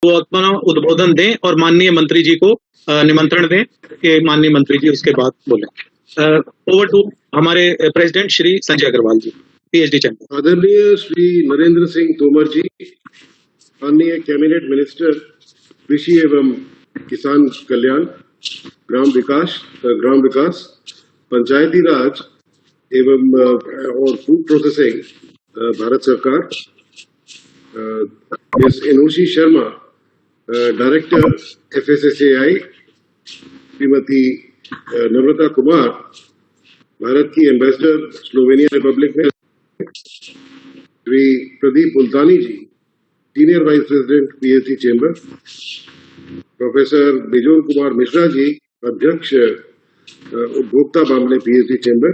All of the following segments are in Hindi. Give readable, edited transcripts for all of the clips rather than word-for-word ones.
वो अपना उद्बोधन दें और माननीय मंत्री जी को निमंत्रण दें कि माननीय मंत्री जी उसके बाद बोले। ओवर टू हमारे प्रेसिडेंट श्री संजय अग्रवाल जी, पीएचडी चैंबर। आदरणीय श्री नरेंद्र सिंह तोमर जी, माननीय कैबिनेट मिनिस्टर कृषि एवं किसान कल्याण, ग्राम विकास, पंचायती राज एवं और फूड प्रोसेसिंग भारत सरकार, miss Anoshi Sharma, director FSSAI, Shrimati Namrata Kumar, Bharat की एम्बेसडर स्लोवेनिया रिपब्लिक में, Shri Pradeep Multani ji, senior vice president PhD chamber, professor Bijor Kumar Mishra ji, अध्यक्ष उपभोक्ता मामले PhD chamber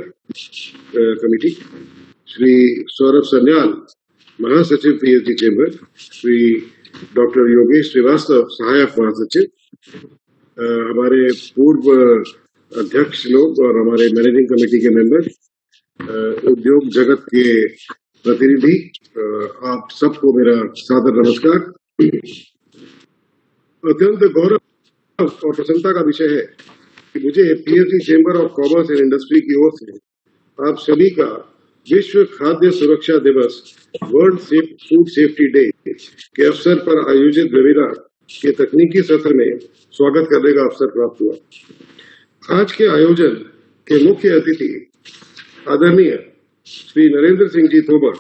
committee, Shri Saurabh Sanyal, महासचिव PhD chamber, Shri doctor Yogesh Srivastava, सहायक महासचिव, हमारे पूर्व अध्यक्ष लोग और हमारे मैनेजिंग कमेटी के मेंबर, उद्योग जगत के प्रतिनिधि, आप सबको मेरा सादर नमस्कार। अत्यंत गौरव और प्रसन्नता का विषय है कि मुझे PhD chamber of commerce and industry की ओर से आप सभी का विश्व खाद्य सुरक्षा दिवस, वर्ल्ड फूड सेफ्टी डे के अवसर पर आयोजित वेबिनार के तकनीकी सत्र में स्वागत करने का अवसर प्राप्त हुआ। आज के आयोजन के मुख्य अतिथि आदरणीय श्री नरेंद्र सिंह जी तोमर,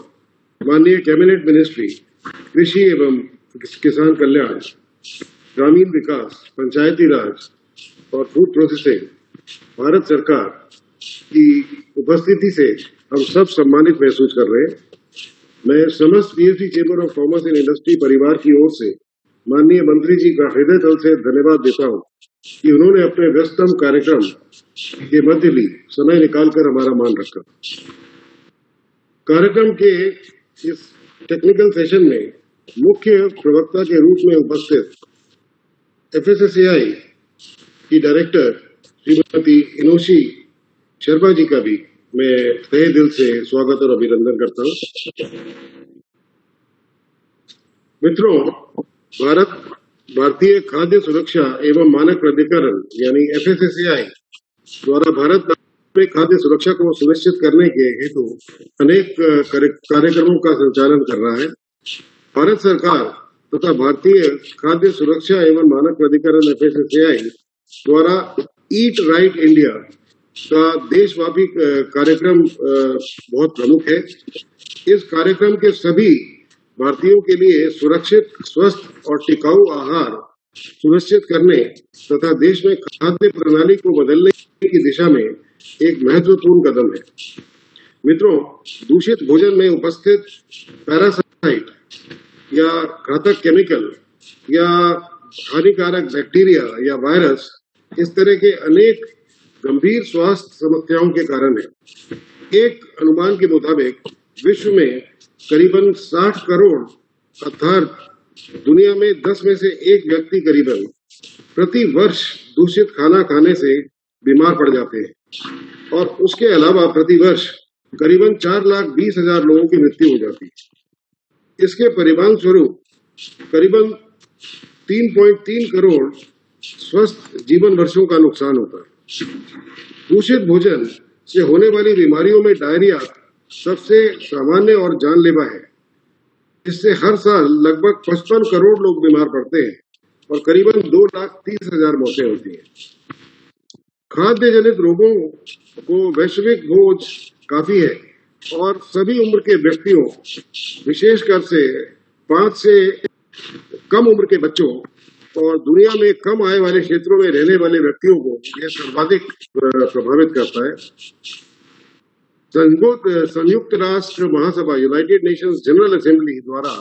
माननीय कैबिनेट मिनिस्ट्री कृषि एवं किसान कल्याण, ग्रामीण विकास, पंचायती राज और फूड प्रोसेसिंग भारत सरकार की उपस्थिति से हम सब सम्मानित महसूस कर रहे हैं। मैं समस्त PhD chamber of commerce and industry परिवार की ओर से माननीय मंत्री जी का हृदय तल से धन्यवाद देता हूं कि उन्होंने अपने व्यस्तम कार्यक्रम के मध्य भी समय निकालकर हमारा मान रखा। कार्यक्रम के इस टेक्निकल सेशन में मुख्य प्रवक्ता के रूप में उपस्थित FSSAI की डायरेक्टर श्रीमती एनोशी शर्मा जी का भी मैं तहे दिल से स्वागत और अभिनंदन करता हूं। मित्रों, भारतीय खाद्य सुरक्षा एवं मानक प्राधिकरण यानी FSSAI द्वारा भारत में खाद्य सुरक्षा को सुनिश्चित करने के हेतु अनेक कार्यक्रमों का संचालन कर रहा है। भारत सरकार तथा भारतीय खाद्य सुरक्षा एवं मानक प्राधिकरण FSSAI द्वारा ईट राइट इंडिया का देशव्यापी कार्यक्रम बहुत प्रमुख है। इस कार्यक्रम के सभी भारतीयों के लिए सुरक्षित, स्वस्थ और टिकाऊ आहार सुनिश्चित करने तथा देश में खाद्य प्रणाली को बदलने की दिशा में एक महत्वपूर्ण कदम है। मित्रों, दूषित भोजन में उपस्थित पैरासाइट या घातक केमिकल या हानिकारक बैक्टीरिया या वायरस इस तरह के अनेक गंभीर स्वास्थ्य समस्याओं के कारण है। एक अनुमान के मुताबिक विश्व में करीबन 60 करोड़ अर्थात दुनिया में 10 में से एक व्यक्ति करीबन प्रति वर्ष दूषित खाना खाने से बीमार पड़ जाते हैं और उसके अलावा प्रति वर्ष करीबन 4,20,000 लोगों की मृत्यु हो जाती है। इसके परिणाम स्वरूप करीबन 3.3 करोड़ स्वस्थ जीवन वर्षों का नुकसान होता है। दूषित भोजन से होने वाली बीमारियों में डायरिया सबसे सामान्य और जानलेवा है। इससे हर साल लगभग 55 करोड़ लोग बीमार पड़ते हैं और करीबन 2,30,000 मौतें होती हैं। खाद्य जनित रोगों को वैश्विक बोझ काफी है और सभी उम्र के व्यक्तियों, विशेषकर से 5 से कम उम्र के बच्चों और दुनिया में कम आय वाले क्षेत्रों में रहने वाले व्यक्तियों को यह सर्वाधिक प्रभावित करता है। संयुक्त राष्ट्र महासभा यूनाइटेड नेशंस जनरल असेंबली द्वारा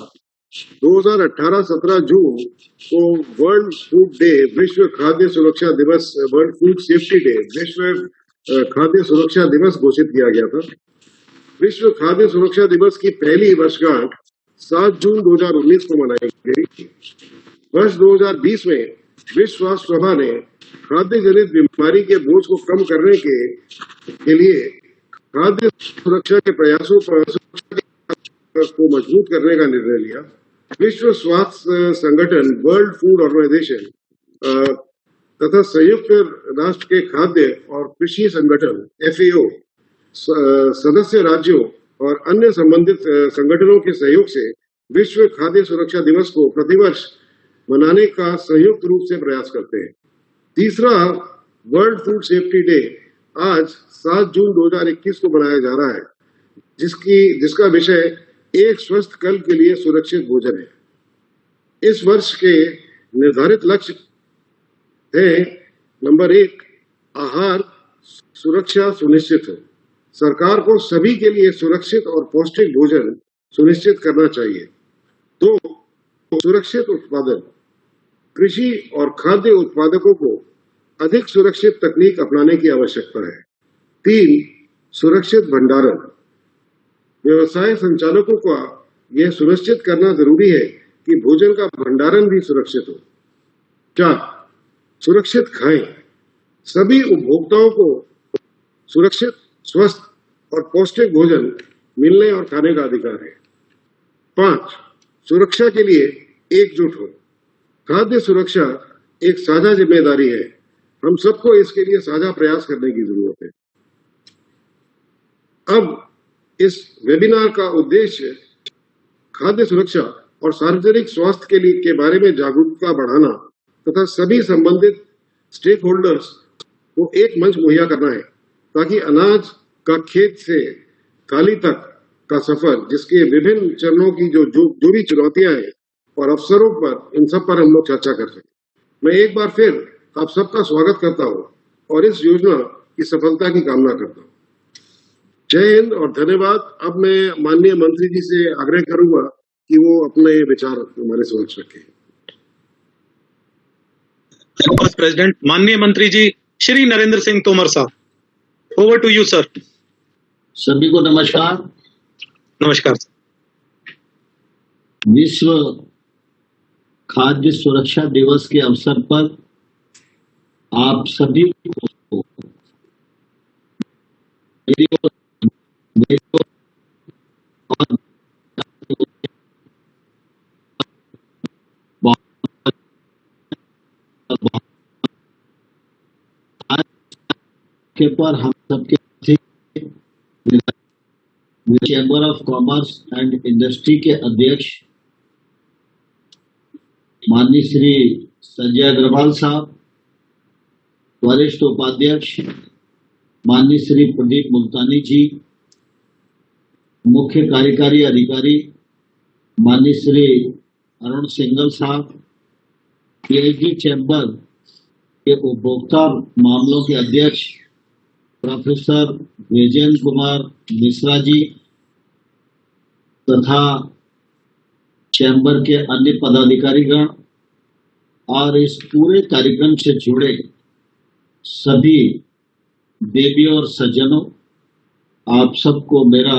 2018-17 जून को वर्ल्ड फूड डे, विश्व खाद्य सुरक्षा दिवस, वर्ल्ड फूड सेफ्टी डे, विश्व खाद्य सुरक्षा दिवस घोषित किया गया था। विश्व खाद्य सुरक्षा दिवस की पहली वर्षगांठ 7 जून 2019 को मनाई गई। वर्ष 2020 में विश्व स्वास्थ्य सभा ने खाद्य जनित बीमारी के बोझ को कम करने के लिए खाद्य सुरक्षा के प्रयासों पर को मजबूत करने का निर्णय लिया। विश्व स्वास्थ्य संगठन वर्ल्ड फूड ऑर्गेनाइजेशन तथा संयुक्त राष्ट्र के खाद्य और कृषि संगठन FAO सदस्य राज्यों और अन्य संबंधित संगठनों के सहयोग से विश्व खाद्य सुरक्षा दिवस को प्रतिवर्ष मनाने का संयुक्त रूप से प्रयास करते हैं। तीसरा वर्ल्ड फूड सेफ्टी डे आज 7 जून 2021 को मनाया जा रहा है, जिसका विषय एक स्वस्थ कल के लिए सुरक्षित भोजन है। इस वर्ष के निर्धारित लक्ष्य है, नंबर 1, आहार सुरक्षा सुनिश्चित हो। सरकार को सभी के लिए सुरक्षित और पौष्टिक भोजन सुनिश्चित करना चाहिए। 2, सुरक्षित उत्पादन। कृषि और खाद्य उत्पादकों को अधिक सुरक्षित तकनीक अपनाने की आवश्यकता है। 3, सुरक्षित भंडारण। व्यवसाय संचालकों का यह सुनिश्चित करना जरूरी है कि भोजन का भंडारण भी सुरक्षित हो। 4, सुरक्षित खाएं। सभी उपभोक्ताओं को सुरक्षित, स्वस्थ और पौष्टिक भोजन मिलने और खाने का अधिकार है। 5, सुरक्षा के लिए एकजुट हो। खाद्य सुरक्षा एक साझा जिम्मेदारी है। हम सबको इसके लिए साझा प्रयास करने की जरूरत है। अब इस वेबिनार का उद्देश्य खाद्य सुरक्षा और सार्वजनिक स्वास्थ्य के बारे में जागरूकता बढ़ाना तथा सभी संबंधित स्टेक होल्डर्स को एक मंच मुहैया करना है, ताकि अनाज का खेत से थाली तक का सफर, जिसके विभिन्न चरणों की जो भी चुनौतियां हैं और अवसरों पर, इन सब पर हम लोग चर्चा कर सकें। मैं एक बार फिर आप सबका स्वागत करता हूं और इस योजना की सफलता की कामना करता हूं। जय हिंद और धन्यवाद। अब मैं माननीय मंत्री जी से आग्रह करूंगा कि वो अपने विचार हमारे समक्ष रखें। प्रेसिडेंट माननीय मंत्री जी श्री नरेंद्र सिंह तोमर साहब, ओवर टू यू सर। सभी को नमस्कार। नमस्कार। विश्व खाद्य सुरक्षा दिवस के अवसर पर आप सभी को के पर हम सबके chamber of commerce and industry के अध्यक्ष माननीय श्री संजय अग्रवाल साहब, वरिष्ठ उपाध्यक्ष माननीय श्री प्रदीप मुल्तानी जी, मुख्य कार्यकारी अधिकारी माननीय श्री अरुण सिंघल साहब, PhD चैम्बर के उपभोक्ता मामलों के अध्यक्ष प्रोफेसर विजेंद्र कुमार मिश्रा जी तथा चैम्बर के अन्य पदाधिकारीगण और इस पूरे कार्यक्रम से जुड़े सभी देवी और सज्जनों, आप सबको मेरा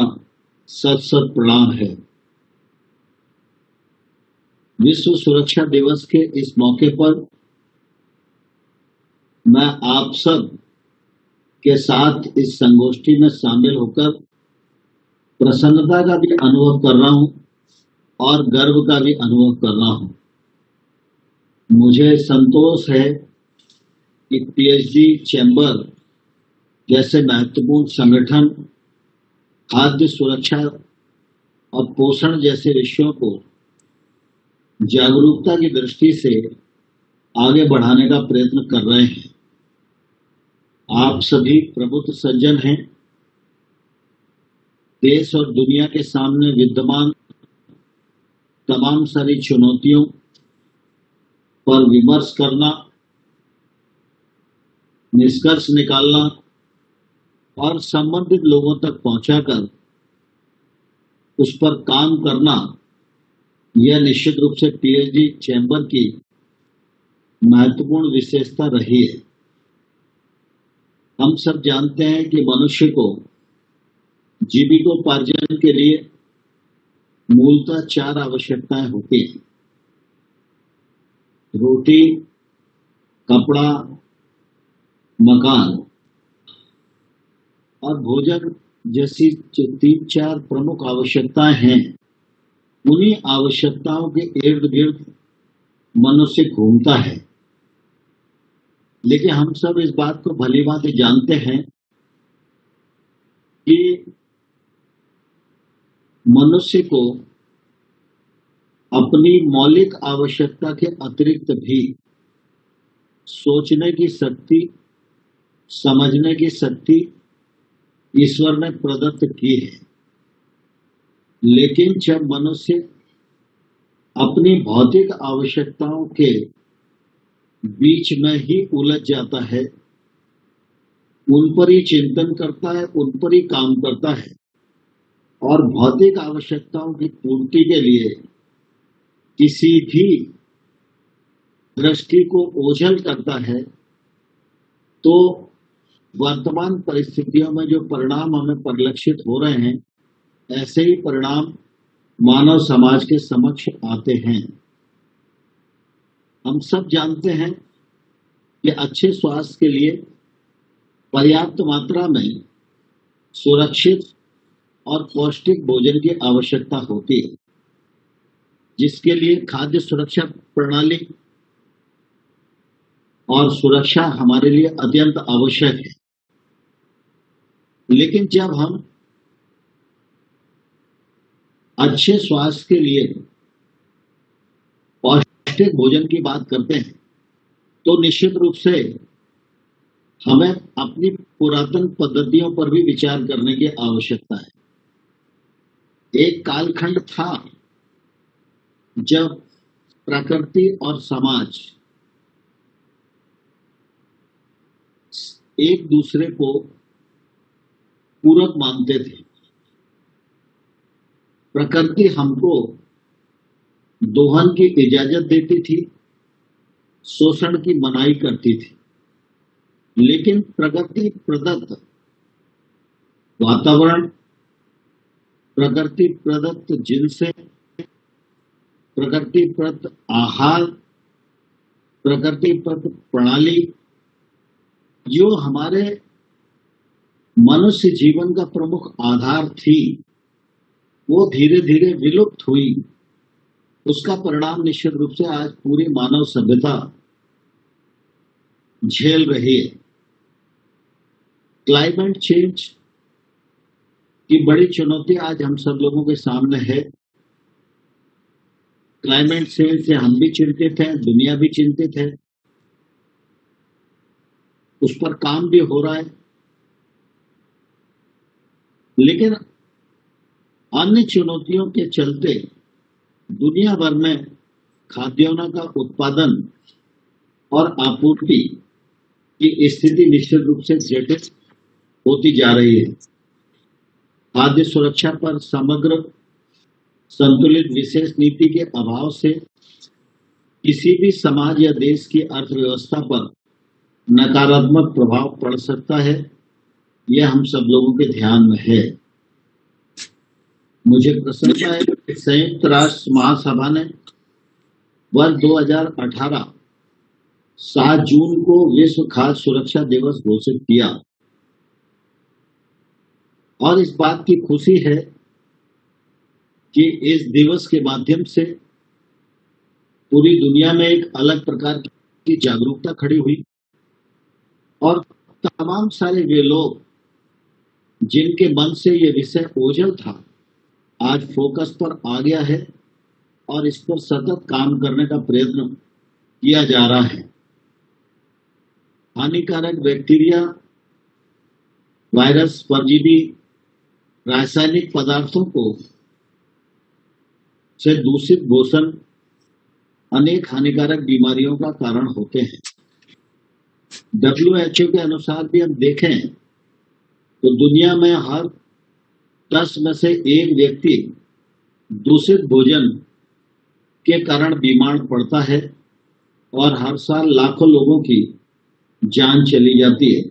सत सत प्रणाम है। विश्व सुरक्षा दिवस के इस मौके पर मैं आप सब के साथ इस संगोष्ठी में शामिल होकर प्रसन्नता का भी अनुभव कर रहा हूं और गर्व का भी अनुभव कर रहा हूं। मुझे संतोष है कि PhD चैम्बर जैसे महत्वपूर्ण संगठन खाद्य सुरक्षा और पोषण जैसे विषयों को जागरूकता की दृष्टि से आगे बढ़ाने का प्रयत्न कर रहे हैं। आप सभी प्रबुद्ध सज्जन हैं। देश और दुनिया के सामने विद्यमान तमाम सारी चुनौतियों पर विमर्श करना, निष्कर्ष निकालना और संबंधित लोगों तक पहुंचाकर उस पर काम करना, यह निश्चित रूप से PhD चैम्बर की महत्वपूर्ण विशेषता रही है। हम सब जानते हैं कि मनुष्य को जीविकोपार्जन के लिए मूलतः 4 आवश्यकताएं होती हैं: रोटी, कपड़ा, मकान और भोजन जैसी जो 3-4 प्रमुख आवश्यकताएं हैं, उन्हीं आवश्यकताओं के इर्द गिर्द मनुष्य घूमता है। लेकिन हम सब इस बात को भली भांति जानते हैं कि मनुष्य को अपनी मौलिक आवश्यकता के अतिरिक्त भी सोचने की शक्ति, समझने की शक्ति ईश्वर ने प्रदत्त की है। लेकिन जब मनुष्य अपनी भौतिक आवश्यकताओं के बीच में ही उलझ जाता है, उन पर ही चिंतन करता है, उन पर ही काम करता है और भौतिक आवश्यकताओं की पूर्ति के लिए किसी भी दृष्टि को ओझल करता है, तो वर्तमान परिस्थितियों में जो परिणाम हमें परिलक्षित हो रहे हैं, ऐसे ही परिणाम मानव समाज के समक्ष आते हैं। हम सब जानते हैं कि अच्छे स्वास्थ्य के लिए पर्याप्त मात्रा में सुरक्षित और पौष्टिक भोजन की आवश्यकता होती है, जिसके लिए खाद्य सुरक्षा प्रणाली और सुरक्षा हमारे लिए अत्यंत आवश्यक है। लेकिन जब हम अच्छे स्वास्थ्य के लिए पौष्टिक भोजन की बात करते हैं, तो निश्चित रूप से हमें अपनी पुरातन पद्धतियों पर भी विचार करने की आवश्यकता है। एक कालखंड था जब प्रकृति और समाज एक दूसरे को पूरक मानते थे। प्रकृति हमको दोहन की इजाजत देती थी, शोषण की मनाही करती थी, लेकिन प्रकृति प्रदत्त वातावरण, प्रकृति प्रदत्त जिनसे, प्रकृति प्रदत्त आहार, प्रकृति प्रदत्त प्रणाली, जो हमारे मनुष्य जीवन का प्रमुख आधार थी, वो धीरे धीरे विलुप्त हुई। उसका परिणाम निश्चित रूप से आज पूरी मानव सभ्यता झेल रही है। क्लाइमेट चेंज की बड़ी चुनौती आज हम सब लोगों के सामने है। क्लाइमेट चेंज से हम भी चिंतित हैं, दुनिया भी चिंतित है, उस पर काम भी हो रहा है। लेकिन अन्य चुनौतियों के चलते दुनिया भर में खाद्यान्नों का उत्पादन और आपूर्ति की स्थिति निश्चित रूप से जटिल होती जा रही है। खाद्य सुरक्षा पर समग्र संतुलित विशेष नीति के अभाव से किसी भी समाज या देश की अर्थव्यवस्था पर नकारात्मक प्रभाव पड़ सकता है, यह हम सब लोगों के ध्यान में है। मुझे प्रसन्नता है कि संयुक्त राष्ट्र महासभा ने वर्ष 2018 7 जून को विश्व खाद्य सुरक्षा दिवस घोषित किया और इस बात की खुशी है कि इस दिवस के माध्यम से पूरी दुनिया में एक अलग प्रकार की जागरूकता खड़ी हुई और तमाम सारे वे लोग जिनके मन से ये विषय ओझल था, आज फोकस पर आ गया है और इस पर सतत काम करने का प्रयत्न किया जा रहा है। हानिकारक बैक्टीरिया, वायरस, परजीवी, रासायनिक पदार्थों को से दूषित भोजन अनेक हानिकारक बीमारियों का कारण होते हैं। WHO के अनुसार भी हम देखें तो दुनिया में हर 10 में से 1 व्यक्ति दूषित भोजन के कारण बीमार पड़ता है और हर साल लाखों लोगों की जान चली जाती है।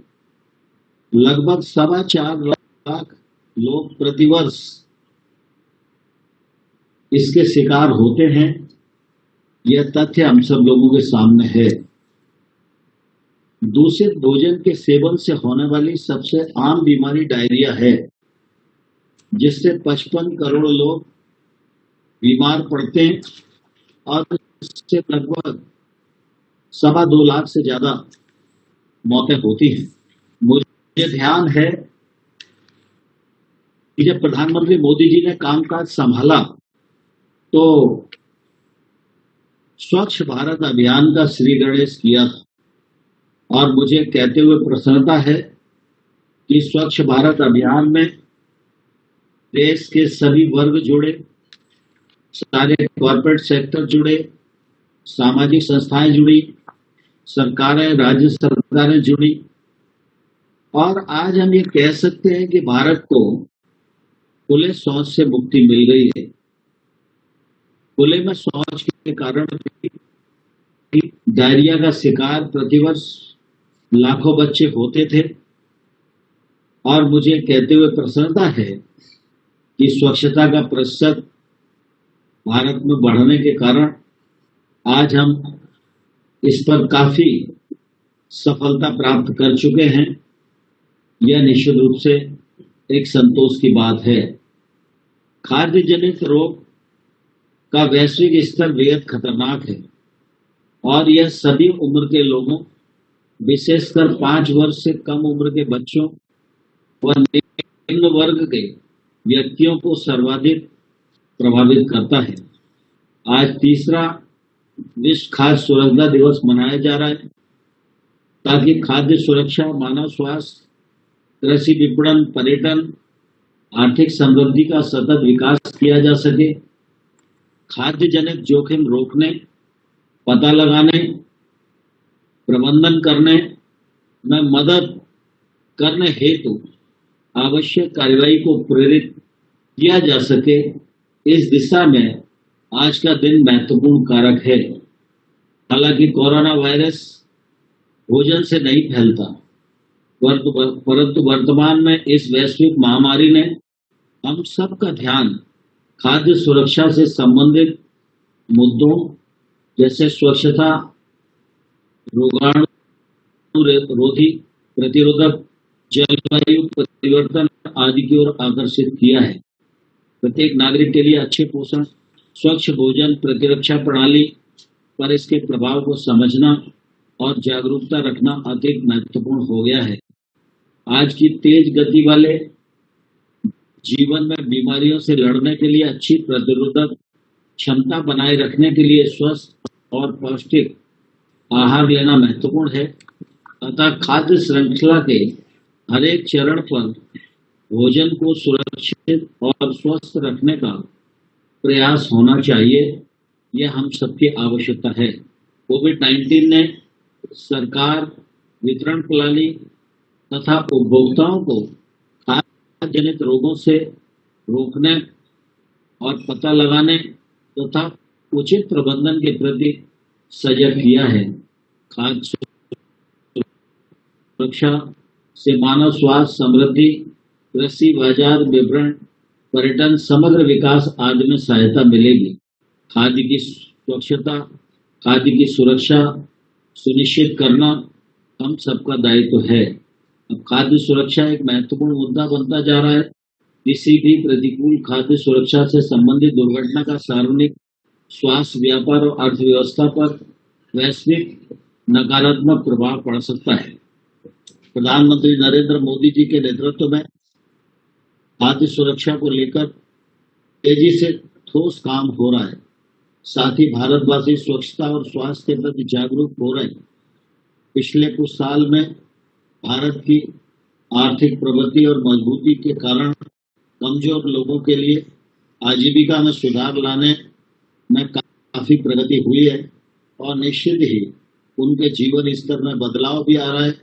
लगभग 4.25 लाख लोग प्रतिवर्ष इसके शिकार होते हैं। यह तथ्य हम सब लोगों के सामने है। दूषित भोजन के सेवन से होने वाली सबसे आम बीमारी डायरिया है, जिससे 55 करोड़ लोग बीमार पड़ते हैं और इससे लगभग 2.25 लाख से ज्यादा मौतें होती हैं। मुझे ध्यान है कि जब प्रधानमंत्री मोदी जी ने कामकाज संभाला तो स्वच्छ भारत अभियान का श्री गणेश किया था, और मुझे कहते हुए प्रसन्नता है कि स्वच्छ भारत अभियान में देश के सभी वर्ग जुड़े, सारे कॉर्पोरेट सेक्टर जुड़े, सामाजिक संस्थाएं जुड़ी, सरकारें, राज्य सरकारें जुड़ी, और आज हम ये कह सकते हैं कि भारत को खुले शौच से मुक्ति मिल गई है। खुले में शौच के कारण डायरिया का शिकार प्रतिवर्ष लाखों बच्चे होते थे, और मुझे कहते हुए प्रसन्नता है कि स्वच्छता का प्रतिशत भारत में बढ़ने के कारण आज हम इस पर काफी सफलता प्राप्त कर चुके हैं। यह निश्चित रूप से एक संतोष की बात है। खाद्य जनित रोग का वैश्विक स्तर बेहद खतरनाक है, और यह सभी उम्र के लोगों, विशेषकर 5 वर्ष से कम उम्र के बच्चों व निम्न वर्ग के व्यक्तियों को सर्वाधिक प्रभावित करता है। आज तीसरा विश्व खाद्य सुरक्षा दिवस मनाया जा रहा है ताकि खाद्य सुरक्षा, मानव स्वास्थ्य, कृषि विपणन, पर्यटन, आर्थिक समृद्धि का सतत विकास किया जा सके। खाद्य जनित जोखिम रोकने, पता लगाने, प्रबंधन करने में मदद करने हेतु आवश्यक कार्यवाही को प्रेरित किया जा सके, इस दिशा में आज का दिन महत्वपूर्ण कारक है। हालांकि कोरोना वायरस भोजन से नहीं फैलता, परंतु वर्तमान में इस वैश्विक महामारी ने हम सबका ध्यान खाद्य सुरक्षा से संबंधित मुद्दों जैसे स्वच्छता, रोगाणु रोधी, प्रतिरोधक, जलवायु परिवर्तन आदि की ओर आकर्षित किया है। प्रत्येक नागरिक के लिए अच्छे पोषण, स्वच्छ भोजन, प्रतिरक्षा प्रणाली पर इसके प्रभाव को समझना और जागरूकता रखना अत्यंत महत्वपूर्ण हो गया है। आज की तेज गति वाले जीवन में बीमारियों से लड़ने के लिए अच्छी प्रतिरोधक क्षमता बनाए रखने के लिए स्वस्थ और पौष्टिक आहार लेना महत्वपूर्ण है। अतः खाद्य श्रृंखला के हर एक चरण पर भोजन को सुरक्षित और स्वस्थ रखने का प्रयास होना चाहिए। यह हम सबकी आवश्यकता है। कोविड-19 ने सरकार, वितरण प्रणाली तथा उपभोक्ताओं को खाद्य जनित रोगों से रोकने और पता लगाने तथा उचित प्रबंधन के प्रति सजग किया है। खाद्य सुरक्षा से मानव स्वास्थ्य, समृद्धि, कृषि, बाजार, विपणन, पर्यटन, समग्र विकास आदि में सहायता मिलेगी। खाद्य की स्वच्छता, खाद्य की सुरक्षा सुनिश्चित करना हम सबका दायित्व है। अब खाद्य सुरक्षा एक महत्वपूर्ण मुद्दा बनता जा रहा है। किसी भी प्रतिकूल खाद्य सुरक्षा से संबंधित दुर्घटना का सार्वजनिक स्वास्थ्य, व्यापार और अर्थव्यवस्था पर वैश्विक नकारात्मक प्रभाव पड़ सकता है। प्रधानमंत्री नरेंद्र मोदी जी के नेतृत्व में खाद्य सुरक्षा को लेकर तेजी से ठोस काम हो रहा है। साथ ही भारतवासी स्वच्छता और स्वास्थ्य के प्रति जागरूक हो रहे हैं। पिछले कुछ साल में भारत की आर्थिक प्रगति और मजबूती के कारण कमजोर लोगों के लिए आजीविका में सुधार लाने में काफी प्रगति हुई है, और निश्चित ही उनके जीवन स्तर में बदलाव भी आ रहा है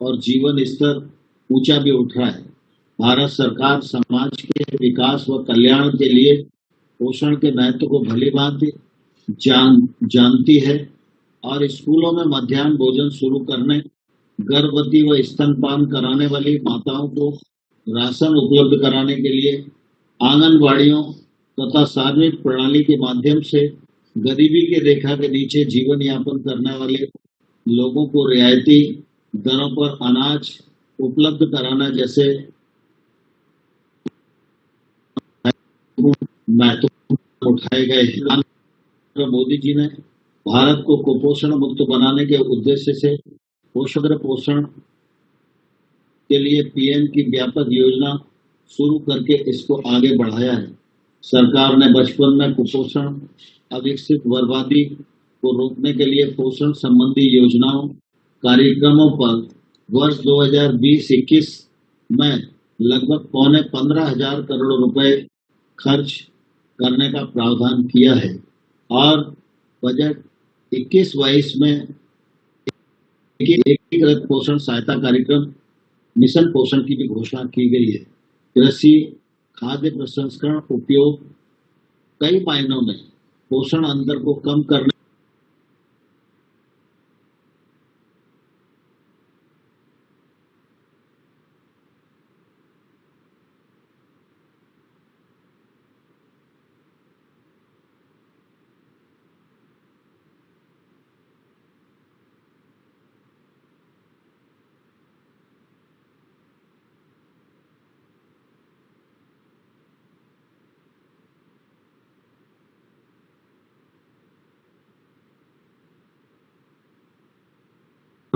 और जीवन स्तर ऊंचा भी उठ रहा है। भारत सरकार समाज के विकास व कल्याण के लिए पोषण के महत्व को भली भांति जानती है, और स्कूलों में मध्याह्न भोजन शुरू करने, गर्भवती व स्तनपान कराने वाली माताओं को राशन उपलब्ध कराने के लिए आंगनबाड़ियों तथा सार्वजनिक प्रणाली के माध्यम से गरीबी की रेखा के नीचे जीवन यापन करने वाले लोगों को रियायती दरों पर अनाज उपलब्ध कराना जैसे महत्वपूर्ण उठाए गए हैं। नरेंद्र मोदी जी ने भारत को कुपोषण मुक्त बनाने के उद्देश्य से पोषण के लिए पीएम की व्यापक योजना शुरू करके इसको आगे बढ़ाया है। सरकार ने बचपन में कुपोषण, अविकसित बर्बादी को रोकने के लिए पोषण संबंधी योजनाओं, कार्यक्रमों पर वर्ष 2020-21 में लगभग 15,500 करोड़ रुपए खर्च करने का प्रावधान किया है और बजट 21-22 में एकीकृत पोषण सहायता कार्यक्रम मिशन पोषण की भी घोषणा की गई है। कृषि, खाद्य प्रसंस्करण, उपयोग कई मायनों में पोषण अंतर को कम करने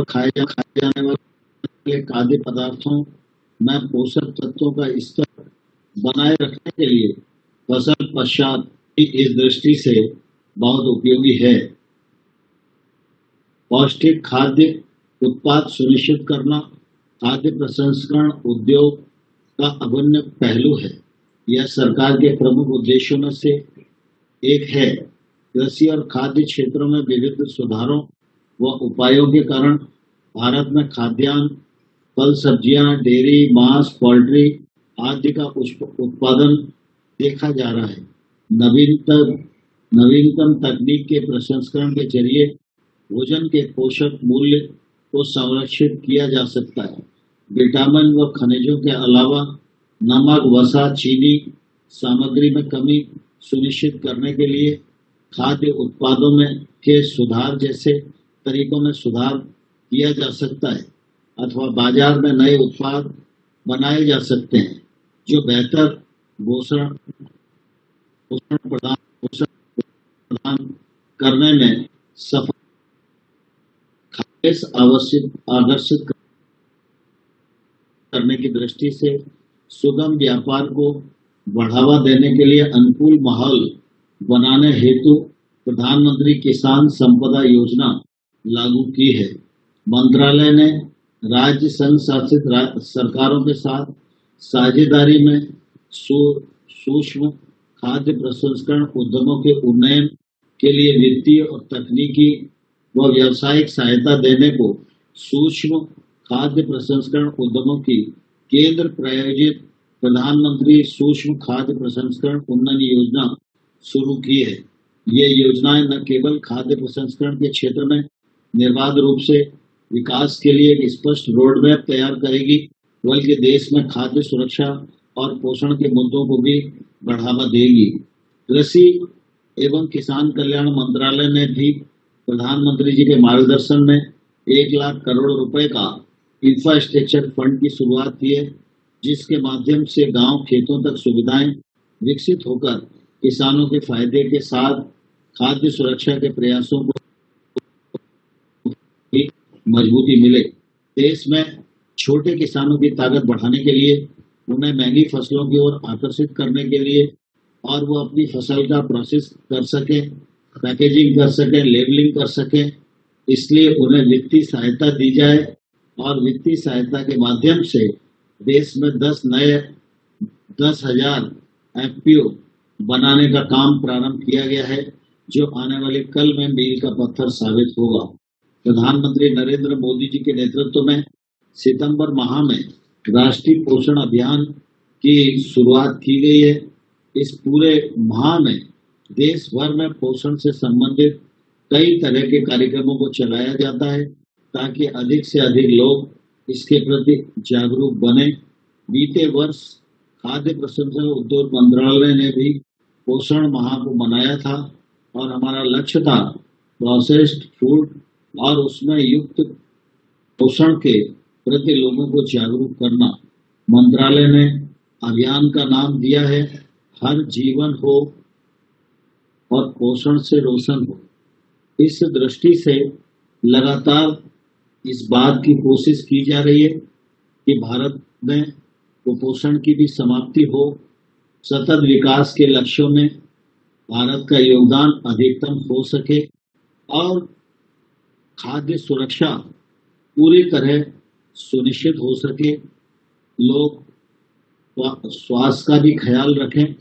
खाए जाने वाले खाद्य पदार्थों में पोषक तत्वों का स्तर बनाए रखने के लिए फसल पश्चात भी इस दृष्टि से बहुत उपयोगी है। पौष्टिक खाद्य उत्पाद सुनिश्चित करना खाद्य प्रसंस्करण उद्योग का अभिन्न पहलू है। यह सरकार के प्रमुख उद्देश्यों में से एक है। कृषि और खाद्य क्षेत्रों में विविध सुधारों व उपायों के कारण भारत में खाद्यान्न, फल सब्जियां, डेयरी, मांस, पोल्ट्री आदि का उत्पादन देखा जा रहा है। नवीनतम तकनीक के प्रसंस्करण के जरिए भोजन के पोषक मूल्य को संरक्षित किया जा सकता है। विटामिन व खनिजों के अलावा नमक, वसा, चीनी सामग्री में कमी सुनिश्चित करने के लिए खाद्य उत्पादों में के सुधार जैसे तरीकों में सुधार किया जा सकता है अथवा बाजार में नए उत्पाद बनाए जा सकते हैं जो बेहतर पोषण प्रदान करने में सफल आकर्षित करने की दृष्टि से सुगम व्यापार को बढ़ावा देने के लिए अनुकूल माहौल बनाने हेतु प्रधानमंत्री किसान संपदा योजना लागू की है। मंत्रालय ने राज्य संघ शासित सरकारों के साथ साझेदारी में सूक्ष्म खाद्य प्रसंस्करण उद्यमों के उन्नयन के लिए वित्तीय और तकनीकी व व्यावसायिक सहायता देने को सूक्ष्म खाद्य प्रसंस्करण उद्यमों की केंद्र प्रायोजित प्रधानमंत्री सूक्ष्म खाद्य प्रसंस्करण उन्नयन योजना शुरू की है। ये योजनाएं न केवल खाद्य प्रसंस्करण के क्षेत्र में निर्बाध रूप से विकास के लिए एक स्पष्ट रोडमैप तैयार करेगी, बल्कि देश में खाद्य सुरक्षा और पोषण के मुद्दों को भी बढ़ावा देगी। कृषि एवं किसान कल्याण मंत्रालय ने भी प्रधानमंत्री जी के मार्गदर्शन में 1 लाख करोड़ रुपए का इंफ्रास्ट्रक्चर फंड की शुरुआत की है, जिसके माध्यम से गांव खेतों तक सुविधाएं विकसित होकर किसानों के फायदे के साथ खाद्य सुरक्षा के प्रयासों को भी मजबूती मिले। देश में छोटे किसानों की ताकत बढ़ाने के लिए, उन्हें महंगी फसलों की ओर आकर्षित करने के लिए और वो अपनी फसल का प्रोसेस कर सके, पैकेजिंग कर सके, लेबलिंग कर सके, इसलिए उन्हें वित्तीय सहायता दी जाए और वित्तीय सहायता के माध्यम से देश में 10,000 एफपीओ बनाने का काम प्रारंभ किया गया है, जो आने वाले कल में मील का पत्थर साबित होगा। प्रधानमंत्री नरेंद्र मोदी जी के नेतृत्व में सितंबर माह में राष्ट्रीय पोषण अभियान की शुरुआत की गई है। इस पूरे माह में देश भर में पोषण से संबंधित कई तरह के कार्यक्रमों को चलाया जाता है ताकि अधिक से अधिक लोग इसके प्रति जागरूक बने। बीते वर्ष खाद्य प्रसंस्करण उद्योग मंत्रालय ने भी पोषण माह को मनाया था और हमारा लक्ष्य था प्रोसेस्ड फूड और उसमें युक्त पोषण के प्रति लोगों को जागरूक करना। मंत्रालय ने अभियान का नाम दिया है हर जीवन हो और पोषण से रोशन हो। इस दृष्टि से लगातार इस बात की कोशिश की जा रही है कि भारत में कुपोषण की भी समाप्ति हो, सतत विकास के लक्ष्यों में भारत का योगदान अधिकतम हो सके और खाद्य सुरक्षा पूरी तरह सुनिश्चित हो सके। लोग स्वास्थ्य का भी ख्याल रखें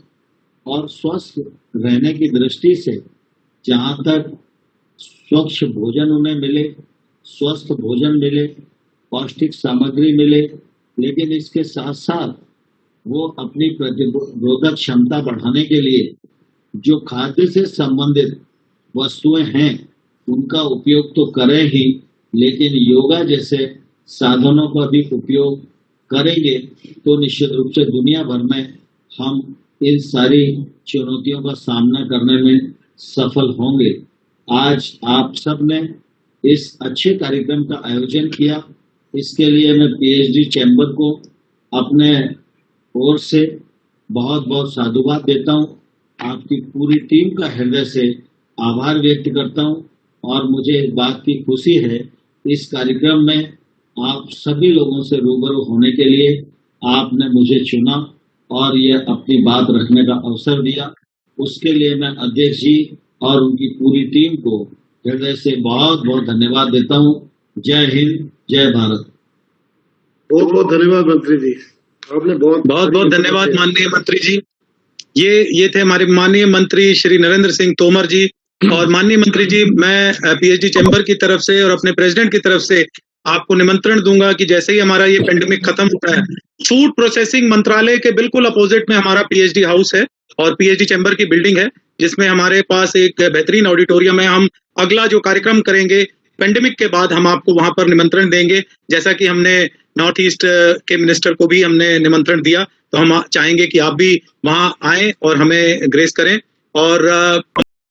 और स्वस्थ रहने की दृष्टि से जहाँ तक स्वच्छ भोजन उन्हें मिले, स्वस्थ भोजन मिले, पौष्टिक सामग्री मिले, लेकिन इसके साथ साथ वो अपनी प्रतिरोधक क्षमता बढ़ाने के लिए जो खाद्य से संबंधित वस्तुएं हैं उनका उपयोग तो करें ही, लेकिन योगा जैसे साधनों का भी उपयोग करेंगे तो निश्चित रूप से दुनिया भर में हम इन सारी चुनौतियों का सामना करने में सफल होंगे। आज आप सब ने इस अच्छे कार्यक्रम का आयोजन किया, इसके लिए मैं पीएचडी चैम्बर को अपने ओर से बहुत बहुत साधुवाद देता हूं। आपकी पूरी टीम का हृदय से आभार व्यक्त करता हूं और मुझे इस बात की खुशी है इस कार्यक्रम में आप सभी लोगों से रूबरू होने के लिए आपने मुझे चुना और ये अपनी बात रखने का अवसर दिया। उसके लिए मैं अध्यक्ष जी और उनकी पूरी टीम को हृदय से बहुत बहुत धन्यवाद देता हूँ। जय हिंद, जय भारत। बहुत बहुत धन्यवाद मंत्री जी, आपने बहुत बहुत धन्यवाद माननीय मंत्री जी। ये थे हमारे माननीय मंत्री श्री नरेंद्र सिंह तोमर जी। और माननीय मंत्री जी, मैं पीएचडी चैम्बर की तरफ से और अपने प्रेसिडेंट की तरफ से आपको निमंत्रण दूंगा कि जैसे ही हमारा ये पेंडेमिक खत्म होता है, फूड प्रोसेसिंग मंत्रालय के बिल्कुल अपोजिट में हमारा पीएचडी हाउस है और पीएचडी चैम्बर की बिल्डिंग है, जिसमें हमारे पास एक बेहतरीन ऑडिटोरियम है। हम अगला जो कार्यक्रम करेंगे पेंडेमिक के बाद हम आपको वहां पर निमंत्रण देंगे, जैसा कि हमने नॉर्थ ईस्ट के मिनिस्टर को भी हमने निमंत्रण दिया। तो हम चाहेंगे कि आप भी वहां आएं और हमें ग्रेस करें। और